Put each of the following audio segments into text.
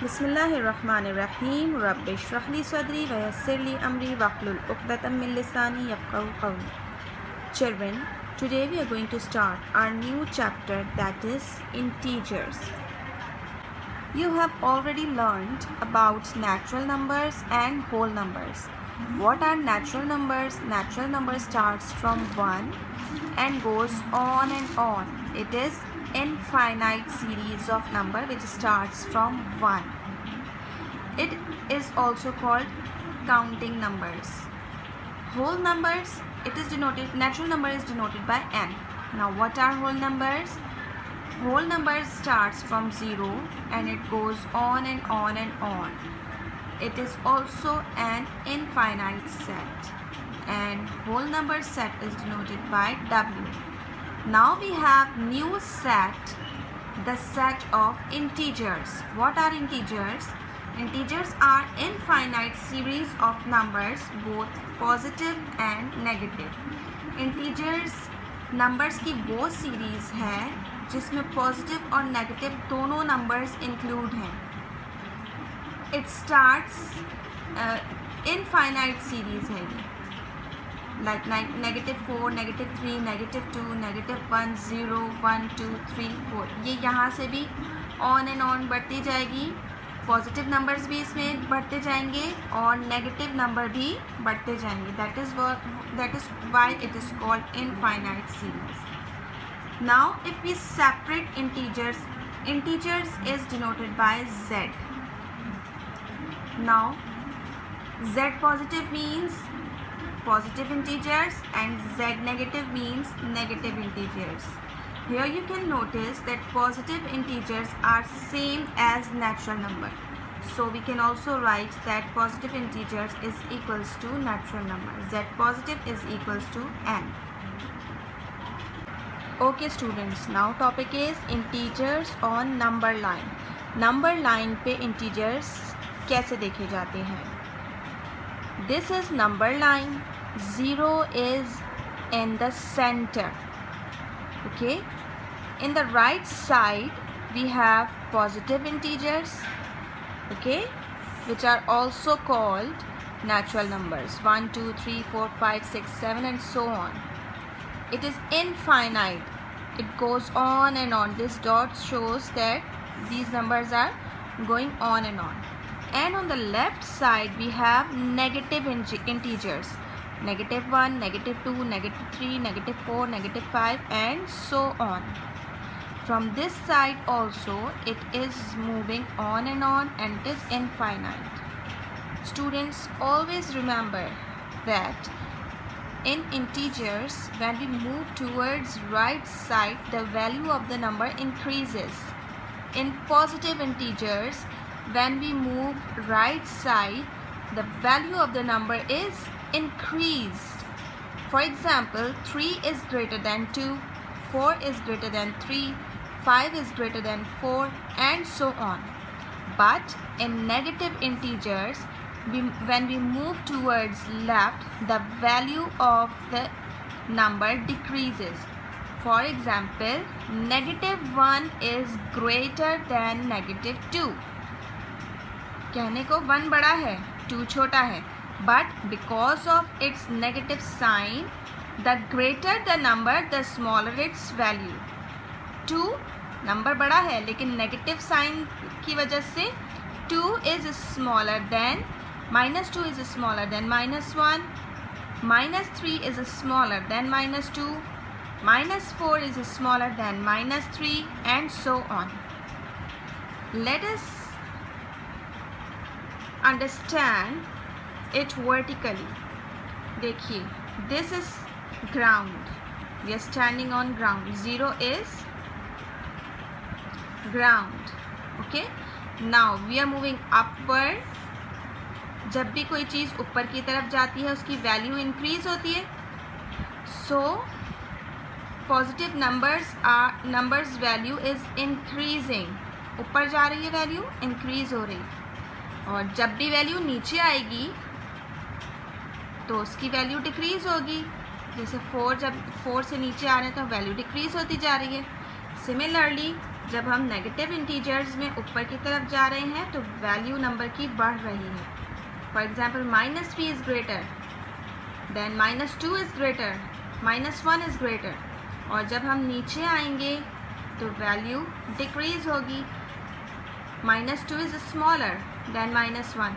बिस्मिल्लाहिर्रहमानिर्रहीम रब्बि इश्रह ली सदरी व यस्सिर ली अमरी वहलुल उक़दतम मिन लिसानी यफ़क़हू क़ौली. Children, today we are going to start our new chapter, that is integers. You have already learned about natural numbers and whole numbers. What are natural numbers? Natural number starts from 1 and goes on and on. It is infinite series of number which starts from 1. It is also called counting numbers. Whole numbers, it is denoted, natural number is denoted by n. Now what are whole numbers? Whole numbers starts from 0 and it goes on and on and on. It is also an infinite set, and whole number set is denoted by w. Now we have new set, the set of integers. What are integers? Integers are infinite series of numbers, both positive and negative. Integers numbers की वो series है जिसमें positive और negative दोनों numbers include हैं. It starts infinite series है ये, like -4, -3, -2, -1, 0, 1, 2, 3, 4. ये यहाँ से भी on and on बढ़ती जाएगी. पॉजिटिव नंबर्स भी इसमें बढ़ते जाएंगे और नेगेटिव नंबर भी बढ़ते जाएंगे. That is why it is called infinite series. Now if we separate integers is denoted by z. Now z positive means positive integers and z negative means negative integers. Here you can notice that positive integers are same as natural number. So we can also write that positive integers is equals to natural number. Z positive is equals to n. Okay students, now topic is integers on number line. Number line पे integers कैसे देखे जाते हैं? This is number line. 0 is in the center. Okay, in the right side we have positive integers, okay, which are also called natural numbers. 1, 2, 3, 4, 5, 6, 7 and so on. It is infinite, it goes on and on. This dot shows that these numbers are going on and on. And on the left side we have negative integers. -1, -2, -3, -4, -5 and so on. From this side also it is moving on and it is infinite. Students, always remember that in integers, when we move towards right side, the value of the number increases. In positive integers, when we move right side, the value of the number is increased. For example, 3 is greater than 2, 4 is greater than 3, 5 is greater than 4 and so on. But in negative integers, when we move towards left, the value of the number decreases. For example, -1 is greater than -2. कहने को 1 बड़ा है, 2 छोटा है. But because of its negative sign, the greater the number, the smaller its value. 2 number बड़ा है लेकिन negative sign की वजह से 2 is smaller than -2 is smaller than -1, -3 is smaller than -2, -4 is smaller than -3 and so on. Let us understand it vertically. देखिए, this is ground. We are standing on ground. 0 is ground. Okay. Now we are moving upward. जब भी कोई चीज़ ऊपर की तरफ जाती है उसकी वैल्यू इंक्रीज होती है. So positive numbers value is increasing. ऊपर जा रही है वैल्यू, इंक्रीज हो रही. और जब भी वैल्यू नीचे आएगी तो उसकी वैल्यू डिक्रीज़ होगी. जैसे 4, जब 4 से नीचे आ रहे हैं तो वैल्यू डिक्रीज़ होती जा रही है. सिमिलरली जब हम नेगेटिव इंटीजर्स में ऊपर की तरफ जा रहे हैं तो वैल्यू नंबर की बढ़ रही है. For example -3 is greater than -2 is greater, -1 is greater. और जब हम नीचे आएंगे तो वैल्यू डिक्रीज होगी. -2 is smaller than -1,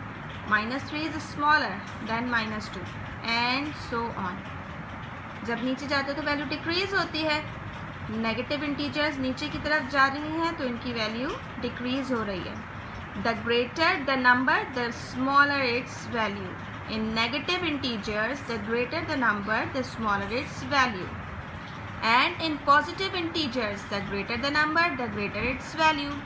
-3 is smaller than -2 and so on. जब नीचे जाते हैं तो वैल्यू डिक्रीज होती है. नेगेटिव इंटीजर्स नीचे की तरफ जा रही हैं तो इनकी वैल्यू डिक्रीज हो रही है. The greater the number the smaller it's value. In negative integers the greater the number the smaller it's value. And in positive integers, the greater the number, the greater its value.